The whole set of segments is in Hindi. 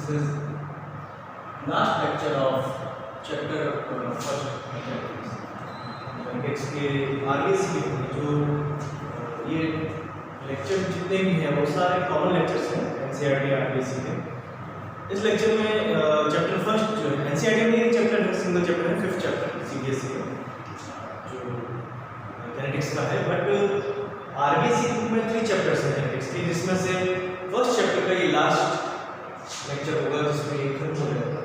This is last lecture of chapter first mathematics के आगे से जो ये लेक्चर जितने भी हैं वो सारे कॉमन लेक्चर्स हैं एनसीईआरटी आरबीएससी के। इस लेक्चर में चैप्टर फर्स्ट जो है एनसीईआरटी में एक चैप्टर है, सिंगल चैप्टर है, 5th चैप्टर सीबीएसई का जो मैथमेटिक्स का है। बट आरबीएससी बुक में 3 चैप्टर्स हैं मैथमेटिक्स के, जिसमें से फर्स्ट चैप्टर का ये लास्ट लेक्चर होगा जिसमें ये खत्म हो जाएगा।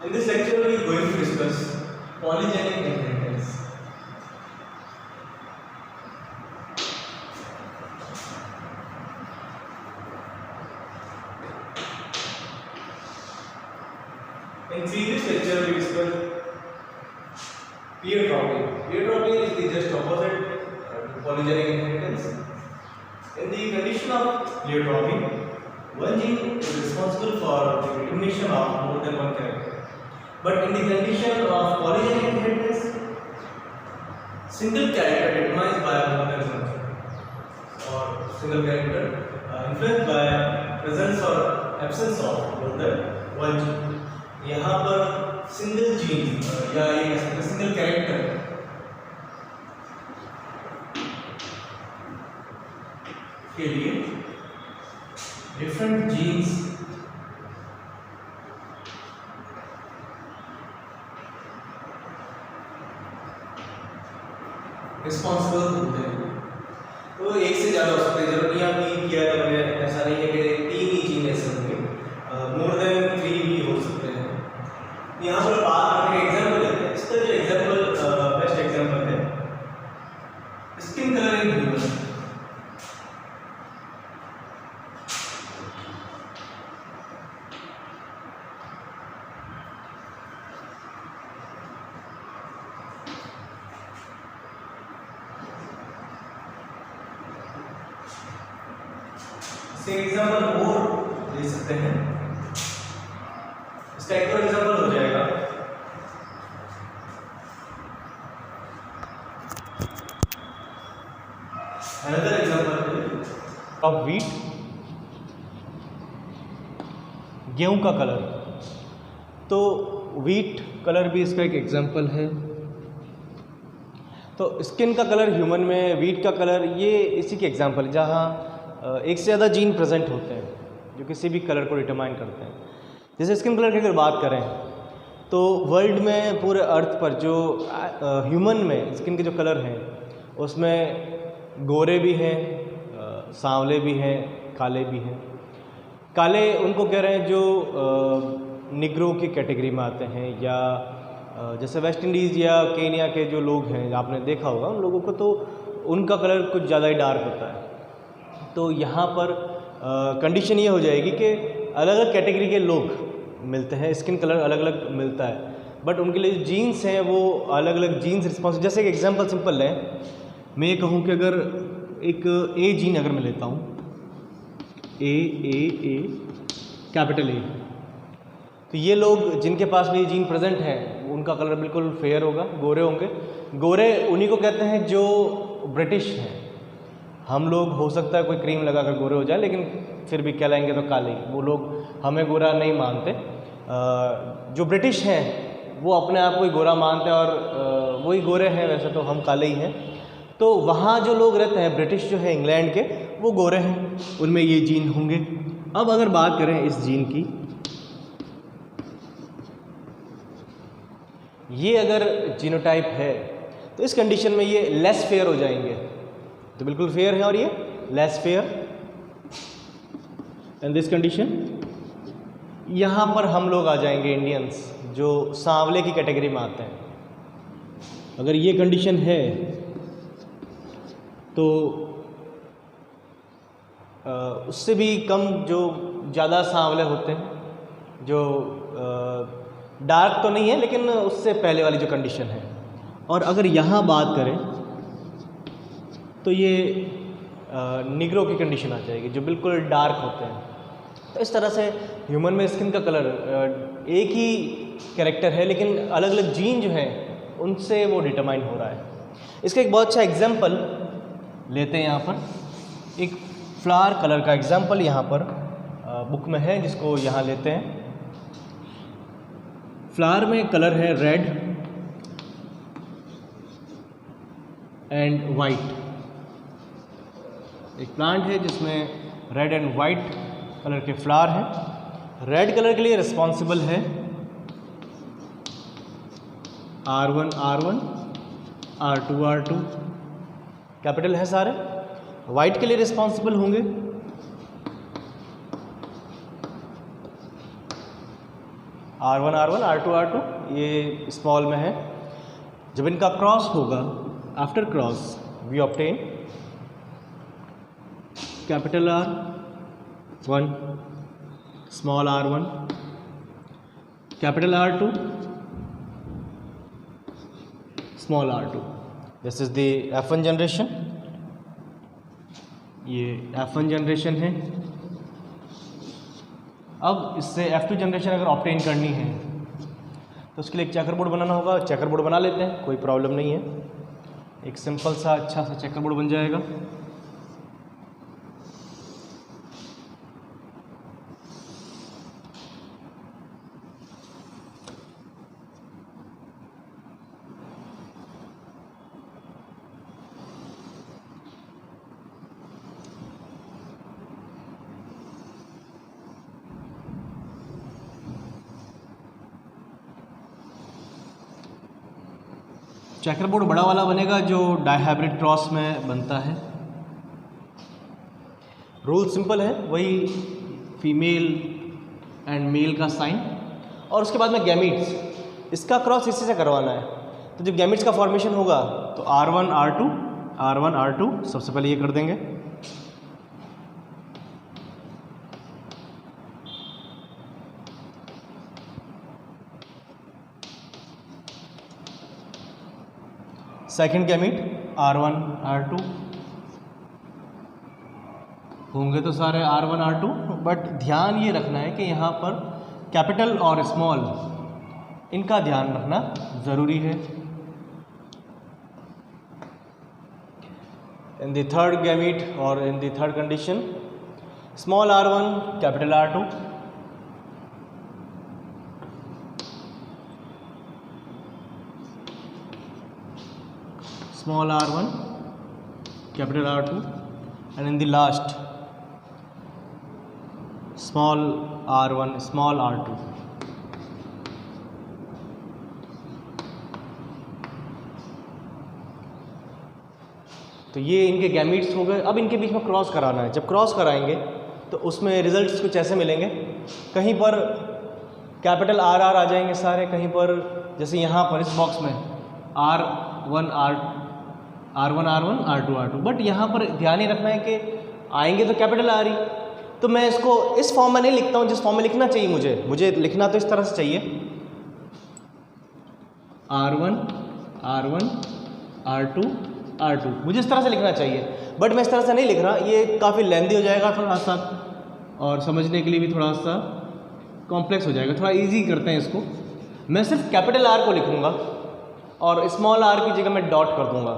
In this lecture we are going to discuss polygenic inheritance. In previous lecture we discussed peer dropping. Peer dropping is the just opposite to polygenic inheritance. In the condition of peer dropping, one gene is responsible for the determination of more than one character. But in the condition of polygenic inheritance, single character determined by more than one gene, or single character influenced by presence or absence of more than one gene. यहाँ पर सिंगल जीन या ये सिंगल कैरेक्टर के लिए डिफरेंट जीन्स रिस्पॉन्सिबल होते हैं। तो एक से ज़्यादा हो सकते हैं, जरूरी आप नहीं किया है मैंने, ऐसा नहीं है कि 3 ही जीन ऐसे होंगे, मोर देन 3 भी हो सकते हैं। यहाँ पर बात करने का एग्जाम्पल लेते हैं। इसका जो एग्जाम्पल बेस्ट एग्जाम्पल है स्किन कलर इन ह्यूमन। इसका एग्जाम्पल और दे सकते हैं। इसका एक और एग्जाम्पल हो जाएगा अनदर एग्जाम्पल ऑफ व्हीट, गेहूं का कलर। तो व्हीट कलर भी इसका एक एग्जाम्पल है। तो स्किन का कलर ह्यूमन में, व्हीट का कलर, ये इसी के एग्जाम्पल है जहाँ एक से ज़्यादा जीन प्रेजेंट होते हैं जो किसी भी कलर को डिटरमाइन करते हैं। जैसे स्किन कलर की अगर बात करें तो वर्ल्ड में, पूरे अर्थ पर जो ह्यूमन में स्किन के जो कलर हैं उसमें गोरे भी हैं, सांवले भी हैं, काले भी हैं। काले उनको कह रहे हैं जो निग्रो की कैटेगरी में आते हैं, या जैसे वेस्ट इंडीज़ या केनिया के जो लोग हैं आपने देखा होगा उन लोगों को, तो उनका कलर कुछ ज़्यादा ही डार्क होता है। तो यहाँ पर कंडीशन ये हो जाएगी कि अलग अलग कैटेगरी के लोग मिलते हैं, स्किन कलर अलग अलग मिलता है, बट उनके लिए जो जीन्स हैं वो अलग अलग जीन्स रिस्पॉन्स। जैसे एक एग्जांपल सिंपल है, मैं ये कहूँ कि अगर एक ए जीन अगर मैं लेता हूँ, ए कैपिटल ए, तो ये लोग जिनके पास भी ये जीन प्रेजेंट है उनका कलर बिल्कुल फेयर होगा, गोरे होंगे। गोरे उन्हीं को कहते हैं जो ब्रिटिश हैं। हम लोग हो सकता है कोई क्रीम लगा कर गोरे हो जाए, लेकिन फिर भी कहलाएंगे तो काले ही। वो लोग हमें गोरा नहीं मानते। जो ब्रिटिश हैं वो अपने आप को ही गोरा मानते हैं और वही गोरे हैं, वैसे तो हम काले ही हैं। तो वहाँ जो लोग रहते हैं ब्रिटिश जो है इंग्लैंड के, वो गोरे हैं, उनमें ये जीन होंगे। अब अगर बात करें इस जीन की, ये अगर जीनोटाइप है तो इस कंडीशन में ये लेस फेयर हो जाएंगे। तो बिल्कुल फेयर है और ये less fair. In this condition यहाँ पर हम लोग आ जाएंगे इंडियंस, जो सांवले की कैटेगरी में आते हैं। अगर ये कंडीशन है तो उससे भी कम जो ज़्यादा सांवले होते हैं, जो डार्क तो नहीं है लेकिन उससे पहले वाली जो कंडीशन है। और अगर यहाँ बात करें तो ये निग्रो की कंडीशन आ जाएगी, जो बिल्कुल डार्क होते हैं। तो इस तरह से ह्यूमन में स्किन का कलर एक ही कैरेक्टर है, लेकिन अलग अलग जीन जो हैं उनसे वो डिटरमाइन हो रहा है। इसका एक बहुत अच्छा एग्जांपल लेते हैं यहाँ पर। एक फ्लावर कलर का एग्जांपल यहाँ पर बुक में है, जिसको यहाँ लेते हैं। फ्लावर में कलर है रेड एंड वाइट। एक प्लांट है जिसमें रेड एंड वाइट कलर के फ्लावर हैं। रेड कलर के लिए रिस्पॉन्सिबल है R1 R1, R2 R2, capital है सारे। वाइट के लिए रिस्पॉन्सिबल होंगे R1 R1, R2 R2, ये स्मॉल में है। जब इनका क्रॉस होगा, after cross we obtain capital R1, small R1, capital R2, small R2। This is the F1 generation. ये F1 जनरेशन है। अब इससे F2 जनरेशन अगर ऑब्टेन करनी है तो उसके लिए एक चेकर बोर्ड बनाना होगा। चेकर बोर्ड बना लेते हैं, कोई प्रॉब्लम नहीं है। एक सिंपल सा अच्छा सा चेकर बोर्ड बन जाएगा। चेकर बोर्ड बड़ा वाला बनेगा जो डाइहाइब्रिड क्रॉस में बनता है। रूल सिंपल है, वही फीमेल एंड मेल का साइन, और उसके बाद में गैमीट्स, इसका क्रॉस इसी से करवाना है। तो जब गैमीट्स का फॉर्मेशन होगा तो R1 R2, R1 R2 सबसे पहले ये कर देंगे। सेकेंड गैमीट R1 R2 होंगे तो सारे R1 R2, बट ध्यान ये रखना है कि यहाँ पर कैपिटल और स्मॉल इनका ध्यान रखना ज़रूरी है। इन द थर्ड गैमीट और in the third condition, small R1, capital R2, small R1, capital R2, and in the last small R1, small R2। तो ये इनके गैमीट्स हो गए। अब इनके बीच में क्रॉस कराना है। जब क्रॉस कराएंगे तो उसमें रिजल्ट्स कुछ ऐसे मिलेंगे। कहीं पर कैपिटल R R आ जाएंगे सारे, कहीं पर जैसे यहाँ पर इस बॉक्स में R1 R1 R2 R2, but यहाँ पर ध्यान ही रखना है कि आएंगे तो कैपिटल आ रही। तो मैं इसको इस फॉर्म में नहीं लिखता हूँ जिस फॉर्म में लिखना चाहिए। मुझे लिखना तो इस तरह से चाहिए, R1 R1 R2 R2, मुझे इस तरह से लिखना चाहिए। बट मैं इस तरह से नहीं लिख रहा, ये काफ़ी लेंदी हो जाएगा थोड़ा सा, और समझने के लिए भी थोड़ा सा कॉम्प्लेक्स हो जाएगा। थोड़ा इजी करते हैं इसको। मैं सिर्फ कैपिटल R को लिखूँगा और स्मॉल r की जगह मैं डॉट कर दूँगा,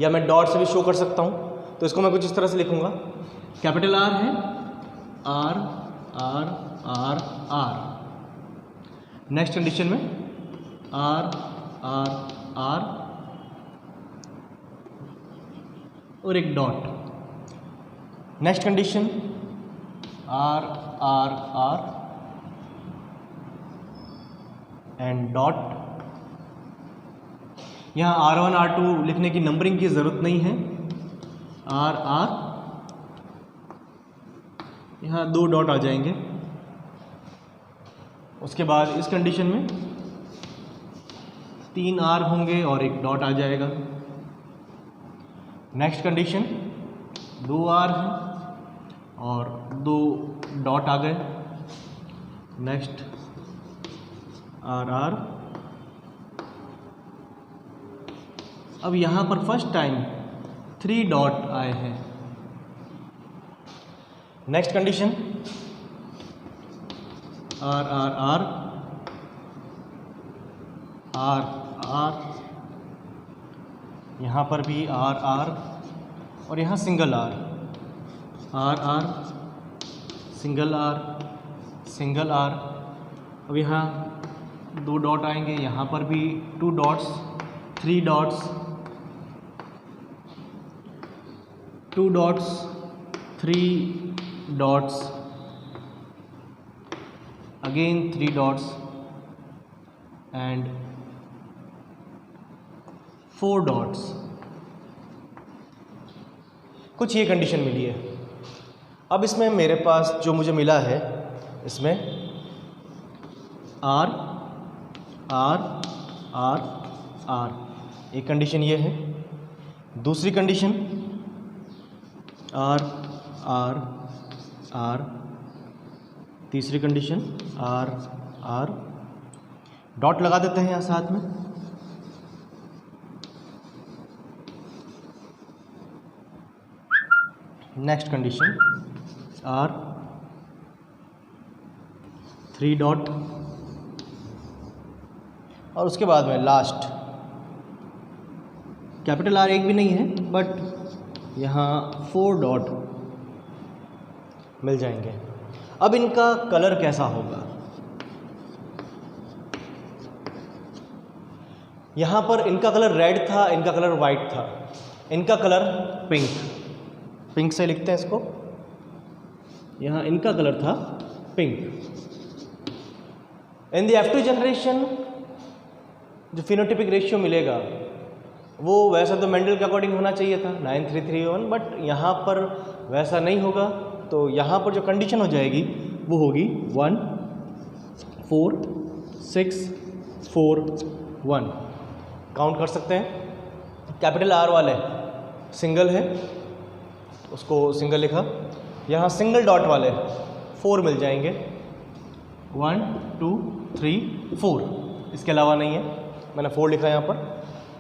या मैं डॉट से भी शो कर सकता हूँ। तो इसको मैं कुछ इस तरह से लिखूँगा। कैपिटल R है R R R R। Next condition में R R R और एक dot. Next condition R R R and dot. यहाँ R1 R2 लिखने की नंबरिंग की ज़रूरत नहीं है। R R, यहाँ 2 डॉट आ जाएंगे। उसके बाद इस कंडीशन में 3 R होंगे और 1 डॉट आ जाएगा। नेक्स्ट कंडीशन 2 R है और 2 डॉट आ गए। Next R R। अब यहाँ पर फर्स्ट टाइम 3 डॉट आए हैं। Next condition R R R R R, यहाँ पर भी आर आर, और यहाँ single R R, single R. अब यहाँ 2 डॉट आएंगे, यहाँ पर भी 2 dots, 3 dots, 2 dots, 3 dots, again 3 dots and 4 dots. कुछ ये कंडीशन मिली है। अब इसमें मेरे पास जो मुझे मिला है, इसमें आर आर आर आर, एक कंडीशन ये है। दूसरी कंडीशन आर आर आर, तीसरी कंडीशन आर आर, डॉट लगा देते हैं यहाँ साथ में। नेक्स्ट कंडीशन आर, 3 डॉट, और उसके बाद में लास्ट कैपिटल आर एक भी नहीं है, बट यहाँ 4 डॉट मिल जाएंगे। अब इनका कलर कैसा होगा? यहाँ पर इनका कलर रेड था, इनका कलर वाइट था, इनका कलर पिंक, पिंक से लिखते हैं इसको। यहाँ इनका कलर था pink. In the F2 generation जो फिनोटिपिक रेशियो मिलेगा वो वैसा तो मेंडल के अकॉर्डिंग होना चाहिए था 9:3:3:1, बट यहाँ पर वैसा नहीं होगा। तो यहाँ पर जो कंडीशन हो जाएगी वो होगी 1 4 6 4 1। काउंट कर सकते हैं। कैपिटल आर वाले सिंगल है, उसको सिंगल लिखा। यहाँ सिंगल डॉट वाले 4 मिल जाएंगे, 1 2 3 4, इसके अलावा नहीं है, मैंने 4 लिखा यहाँ पर।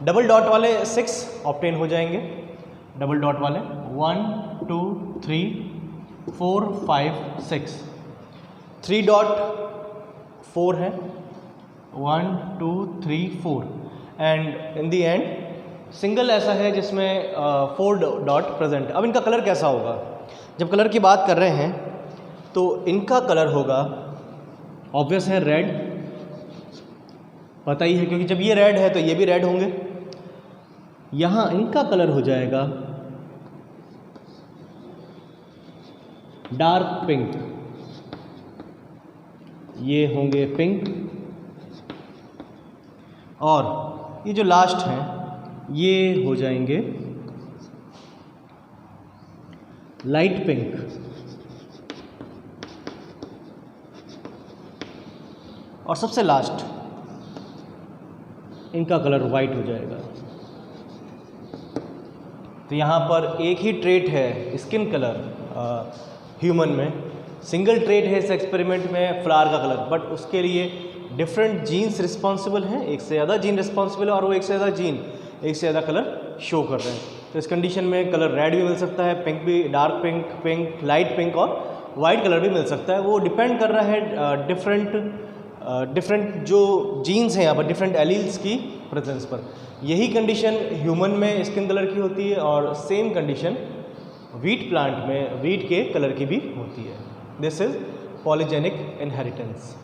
डबल डॉट वाले 6 ऑब्टेन हो जाएंगे, डबल डॉट वाले 1 2 3 4 5 6। 3 डॉट 4 है, 1 2 3 4, and in the and single ऐसा है जिसमें 4 डॉट प्रेजेंट। अब इनका कलर कैसा होगा? जब कलर की बात कर रहे हैं तो इनका कलर होगा, ऑब्वियस है, रेड, पता ही है, क्योंकि जब ये रेड है तो ये भी रेड होंगे। यहाँ इनका कलर हो जाएगा डार्क पिंक, ये होंगे पिंक, और ये जो लास्ट हैं ये हो जाएंगे लाइट पिंक, और सबसे लास्ट इनका कलर वाइट हो जाएगा। तो यहाँ पर एक ही ट्रेट है स्किन कलर ह्यूमन में, सिंगल ट्रेट है इस एक्सपेरिमेंट में फ्लावर का कलर, बट उसके लिए डिफरेंट जीन्स रिस्पॉन्सिबल हैं, एक से ज़्यादा जीन रिस्पॉन्सिबल है, और वो एक से ज़्यादा जीन एक से ज़्यादा कलर शो कर रहे हैं। तो इस कंडीशन में कलर रेड भी मिल सकता है, पिंक भी, dark pink, pink, light pink, और वाइट कलर भी मिल सकता है। वो डिपेंड कर रहा है डिफरेंट जो जीन्स हैं यहाँ पर, डिफरेंट एलील्स की प्रेजेंस पर। यही कंडीशन ह्यूमन में स्किन कलर की होती है, और सेम कंडीशन वीट प्लांट में वीट के कलर की भी होती है। This is polygenic inheritance.